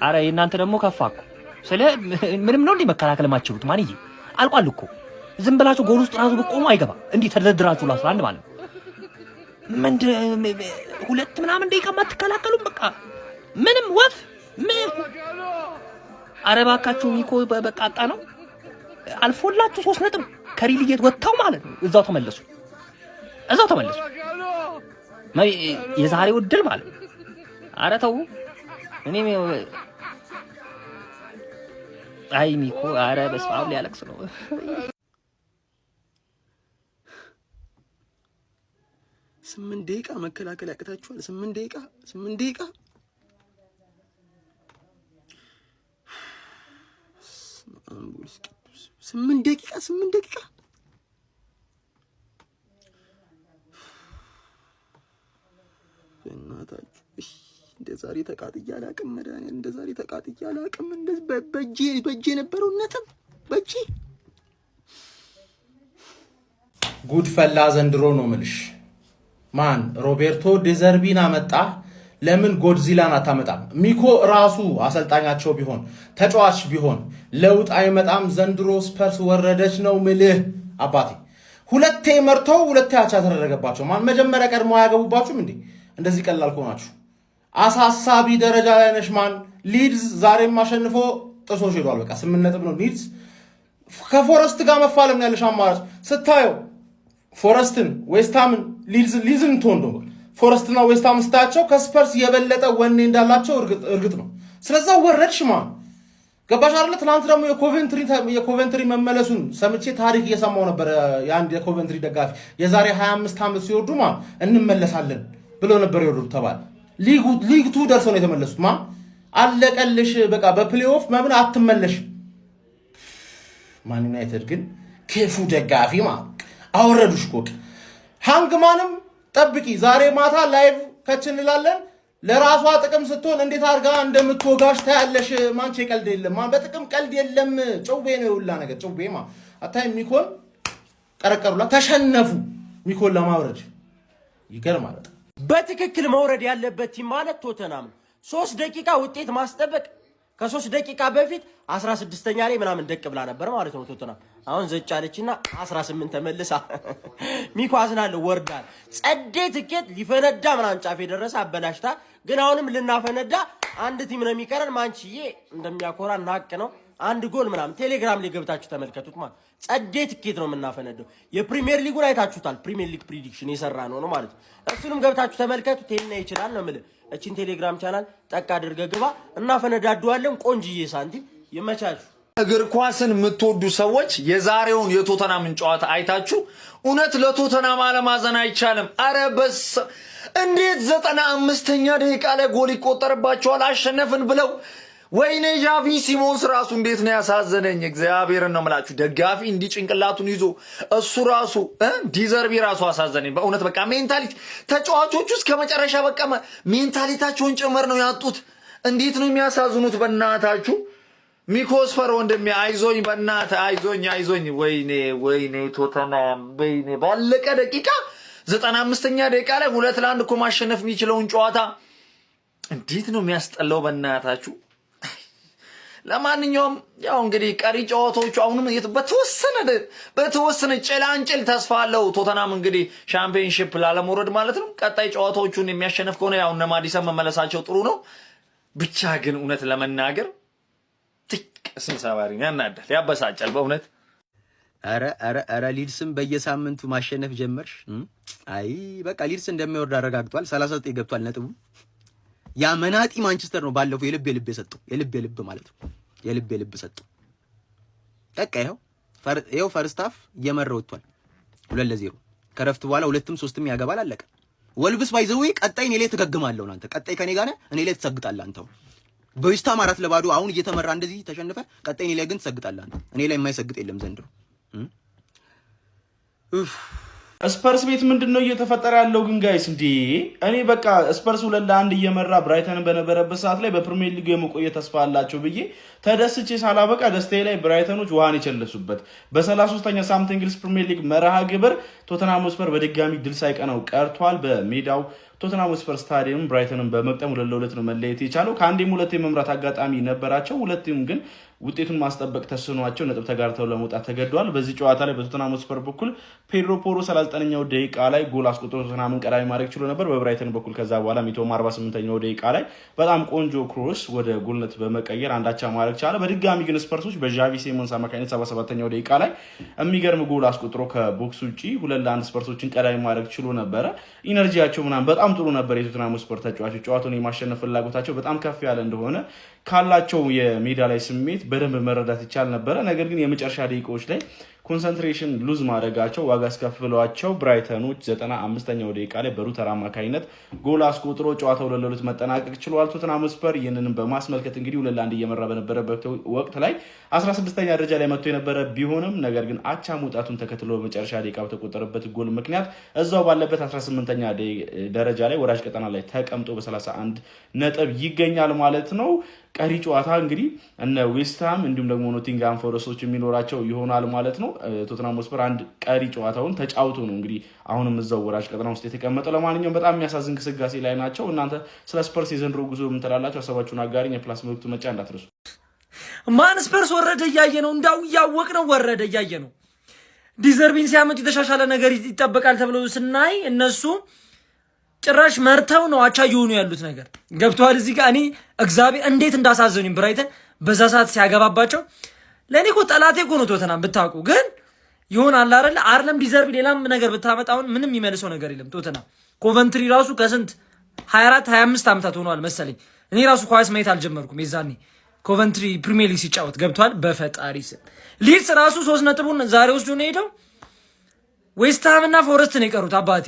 አረ እናንተ ደግሞ ከፋኩ ስለ ምንም ነው እንዴ መከላከል ማችሁት ማንዬ አልቋል እኮ ዝም ብላችሁ ጎል ውስጥ ራሱ ብቆሙ አይገባ እንዴ ተደረድራችሁ ላስ አንድ ማለት ምን ሁለት ምናምን ደቂቃ ማትከላከሉም በቃ ምንም ወፍ አረባካችሁ ሚኮ በቃ አጣ ነው አልፎላችሁ 3 ነጥብ ከሪሊጌት ወጣው ማለት ነው እዛው ተመለሱ የዛሬው ድል ማለት አረ ተው እኔ አይ ሚኮ አረ በስማም ሊያለቅስ ነው 8 ደቂቃ መከላከል ያቅታችኋል 8 ደቂቃ 8 ደቂቃ ስምንት ደቂቃ እናታችሁ እንደዛሬ ተቃጥያ አላቅም መዳኔ እንደዛሬ ተቃጥያ አላቅም እንደዚህ በእጄ ነበረው ነጥብ በእጄ ጉድ ፈላ ዘንድሮ ነው ምልሽ ማን ሮቤርቶ ዴዘርቢን አመጣ ለምን ጎድዚላን አታመጣም ሚኮ ራሱ አሰልጣኛቸው ቢሆን ተጫዋች ቢሆን ለውጥ አይመጣም ዘንድሮ ስፐርስ ወረደች ነው ምልህ አባቴ ሁለቴ መርተው ሁለቴ አቻ ተደረገባቸው ማን መጀመሪያ ቀድሞ ያገቡባችሁም እንዴ እንደዚህ ቀላል ከሆናችሁ አሳሳቢ ደረጃ ላይ ነሽ ማን ሊድስ ዛሬም አሸንፎ ጥሶሽ ሄዷል በቃ 8 ነጥብ ነው ሊድስ ከፎረስት ጋር መፋለም ያለሽ አማራጭ ስታዩ ፎረስትን ዌስትሃምን ሊዝን ተወንዶ ፎረስትና ዌስትሃም ስታቸው ከስፐርስ የበለጠ ወኔ እንዳላቸው እርግጥ ነው ስለዚህ ወረድሽ ማን ገባሽ አይደል ትናንት ደግሞ የኮቨንትሪ መመለሱን ሰምቼ ታሪክ እየሰማው ነበር የአንድ የኮቨንትሪ ደጋፊ የዛሬ 25 ዓመት ሲወርዱ ማን እንመለሳለን ብሎ ነበር ይወርዱ ተባለ ሊግ 2 ደርሰው ነው የተመለሱት ማን አለቀልሽ በቃ በፕሌይኦፍ መምን አትመለሽ ማን ዩናይትድ ግን ከፉ ደጋፊ ማን አወረዱሽ ኮክ ሃንግማንም ጠብቂ ዛሬ ማታ ላይቭ ከችንላለን ለራሷ ጥቅም ስትሆን እንዴት አርጋ እንደምትወጋሽ ታያለሽ ማንቼ ቀልድ የለም ማን በጥቅም ቀልድ የለም ጮቤ ነው ይውላ ነገር ጮቤ ማ አታይ ሚኮን ቀረቀሩላ ተሸነፉ ሚኮን ለማውረድ ይገርማል በትክክል መውረድ ያለበት ቲም ማለት ቶተናም 3 ደቂቃ ውጤት ማስጠበቅ ከ3 ደቂቃ በፊት 16ኛ ላይ ምናምን ደቅ ብላ ነበር ማለት ነው ቶተናም አሁን ዘጫለችና 18 ተመልሳ ሚኮ አዝናለ ወርዳል ጸዴ ትኬት ሊፈነዳ ምናምን ጫፍ የደረሰ አበላሽታ ግን አሁንም ልናፈነዳ አንድ ቲም ነው የሚቀረን ማንቺዬ እንደሚያኮራ ናቅ ነው አንድ ጎል ምናምን ቴሌግራም ላይ ገብታችሁ ተመልከቱት ማለት ጸዴ ትኬት ነው የምናፈነደው የፕሪሚየር ሊጉን አይታችሁታል ፕሪሚየር ሊግ ፕሪዲክሽን የሰራ ነው ማለት እሱንም ገብታችሁ ተመልከቱት ቴልና ይችላል ነው ማለት እቺን ቴሌግራም ቻናል ጠቅ አድርገ ግባ እናፈነዳደዋለን ቆንጂዬ ሳንቲም ይመቻችሁ እግር ኳስን የምትወዱ ሰዎች የዛሬውን የቶተናምን ጨዋታ አይታችሁ እውነት ለቶተናም አለማዘን አይቻልም አረ በስ እንዴት 95ኛ ደቂቃ ላይ ጎል ይቆጠርባቸዋል አሸነፍን ብለው ወይኔ ጃቪ ሲሞንስ ራሱ እንዴት ነው ያሳዘነኝ እግዚአብሔርን ነው የምላችሁ ደጋፊ እንዲ ጭንቅላቱን ይዞ እሱ ራሱ ዲዘርቢ ራሱ አሳዘነኝ በእውነት በቃ ሜንታሊቲ ተጫዋቾቹ እስከ መጨረሻ በቃ ሜንታሊታቸውን ጭምር ነው ያጡት እንዴት ነው የሚያሳዝኑት በእናታችሁ ሚኮስፈር ወንድሜ አይዞኝ በእናት አይዞኝ ወይኔ ቶተናም ወይኔ ባለቀ ደቂቃ 95ኛ ደቂቃ ላይ 2-1 እኮ ማሸነፍ የሚችለውን ጨዋታ እንዴት ነው የሚያስጠላው በእናታችሁ ለማንኛውም ያው እንግዲህ ቀሪ ጨዋታዎቹ አሁንም በተወሰነ ጭላንጭል ተስፋ አለው ቶተናም እንግዲህ ሻምፒዮንሺፕ ላለመውረድ ማለት ነው ቀጣይ ጨዋታዎቹን የሚያሸንፍ ከሆነ ያው እነ ማዲሰን መመለሳቸው ጥሩ ነው ብቻ ግን እውነት ለመናገር እስም ሰባሪ ያናዳል ያበሳጫል በእውነት አረ ሊድስም በየሳምንቱ ማሸነፍ ጀመርሽ አይ በቃ ሊድስ እንደሚወርድ አረጋግጧል 39 ገብቷል ነጥቡ ያ መናጢ ማንቸስተር ነው ባለፈው የልብ የሰጠው የልብ ማለት ነው የልብ ሰጠው በቃ ይሄው ፈርስት ሃፍ እየመራ ወጥቷል 2-0 ከረፍት በኋላ 2-3 ያገባል አለቀ ወልቭስ ባይዘው ቀጣይ እኔ ላይ ተገግማለሁ አንተ ቀጣይ ከኔ ጋር እኔ ላይ ተሰግጣለህ አንተው በዊስታም 4-0 አሁን እየተመራ እንደዚህ ተሸንፈ ቀጣይ እኔ ላይ ግን ተሰግጣለህ አንተ እኔ ላይ የማይሰግጥ የለም ዘንድሮ ስፐርስ ቤት ምንድነው እየተፈጠረ ያለው ግን ጋይስ እንዴ እኔ በቃ ስፐርስ 2-1 እየመራ ብራይተን በነበረበት ሰዓት ላይ በፕሪሚየር ሊግ የመቆየት ተስፋ አላቸው ብዬ ተደስቼ ሳላበቃ ደስታዬ ላይ ብራይተኖች ውሃን ይቸለሱበት በ33ኛ ሳምንት እንግሊዝ ፕሪሚየር ሊግ መርሃ ግብር ቶተንሃም ስፐር በድጋሚ ድል ሳይቀናው ቀርቷል በሜዳው ቶተንሃም ስፐር ስታዲየም ብራይተንን በመቅጠም 2-2 ነው መለየት የቻለው። ከአንዴም ሁለቴ መምራት አጋጣሚ ነበራቸው። ሁለቴም ግን ውጤቱን ማስጠበቅ ተስኗቸው ነጥብ ተጋርተው ለመውጣት ተገደዋል። በዚህ ጨዋታ ላይ በቶተንሃም ስፐር በኩል ፔድሮ ፖሮ 39ኛው ደቂቃ ላይ ጎል አስቆጥሮ ቶተንሃምን ቀዳሚ ማድረግ ችሎ ነበር። በብራይተን በኩል ከዛ በኋላ ሚቶም 48ኛው ደቂቃ ላይ በጣም ቆንጆ ክሮስ ወደ ጎልነት በመቀየር አንዳቻ ማድረግ ቻለ። በድጋሚ ግን ስፐርሶች በዣቪ ሲሞንስ አማካኝነት 77ኛው ደቂቃ ላይ የሚገርም ጎል አስቆጥሮ ከቦክስ ውጪ 2-1 ስፐርሶችን ቀዳሚ ማድረግ ችሎ ነበረ። ኢነርጂያቸው ምናምን በጣም ጥሩ ነበር። የቶተንሃም ስፐር ተጫዋቾች ጨዋታውን የማሸነፍ ፍላጎታቸው በጣም ከፍ ያለ እንደሆነ ካላቸው የሜዳ ላይ ስሜት በደንብ መረዳት ይቻል ነበረ። ነገር ግን የመጨረሻ ደቂቃዎች ላይ ኮንሰንትሬሽን ሉዝ ማድረጋቸው ዋጋ አስከፍለዋቸው ብራይተኖች 95ኛው ደቂቃ ላይ በሩተር አማካኝነት ጎል አስቆጥሮ ጨዋታው 2-2 መጠናቀቅ ችሏል። ቶተንሃም ስፐር ይህንንም በማስመልከት እንግዲህ 2-1 እየመራ በነበረበት ወቅት ላይ 16ኛ ደረጃ ላይ መጥቶ የነበረ ቢሆንም ነገር ግን አቻ መውጣቱን ተከትሎ በመጨረሻ ደቂቃ በተቆጠረበት ጎል ምክንያት እዛው ባለበት 18ኛ ደረጃ ላይ ወራጅ ቀጠና ላይ ተቀምጦ በ31 ነጥብ ይገኛል ማለት ነው። ቀሪ ጨዋታ እንግዲህ እነ ዌስትሃም እንዲሁም ደግሞ ኖቲንግሃም ፎረስቶች የሚኖራቸው ይሆናል ማለት ነው። ቶተንሃም ስፐር አንድ ቀሪ ጨዋታውን ተጫውቶ ነው እንግዲህ አሁንም እዛው ወራጅ ቀጠና ውስጥ የተቀመጠው። ለማንኛውም በጣም የሚያሳዝን ግስጋሴ ላይ ናቸው። እናንተ ስለ ስፐርስ የዘንድሮ ጉዞ ምን ትላላችሁ? ሀሳባችሁን አጋሪኝ። የፕላስ ምልክቱ መጫ እንዳትረሱ። ማን ስፐርስ ወረደ እያየ ነው፣ እንዳው እያወቅ ነው ወረደ እያየ ነው። ዲዘርቢን ሲያመጡ የተሻሻለ ነገር ይጠበቃል ተብሎ ስናይ እነሱ ጭራሽ መርተው ነው አቻ እየሆኑ ያሉት ነገር ገብቷል። እዚህ ጋር እኔ እግዚአብሔር እንዴት እንዳሳዘኑኝ ብራይተን በዛ ሰዓት ሲያገባባቸው ለእኔ እኮ ጠላቴ እኮ ነው ቶተንሃም ብታውቁ። ግን ይሆናል አይደለም ዲዘርቢ ሌላም ነገር ብታመጣውን ምንም የሚመልሰው ነገር የለም። ቶተንሃም ኮቨንትሪ ራሱ ከስንት 24-25 ዓመታት ሆኗል መሰለኝ እኔ ራሱ ኳስ ማየት አልጀመርኩም የዛኔ ኮቨንትሪ ፕሪሚየር ሊግ ሲጫወት ገብቷል። በፈጣሪ ስም ሊድስ ራሱ 3 ነጥቡን ዛሬ ወስዶ ነው ሄደው። ዌስትሃም እና ፎረስት ነው የቀሩት አባቴ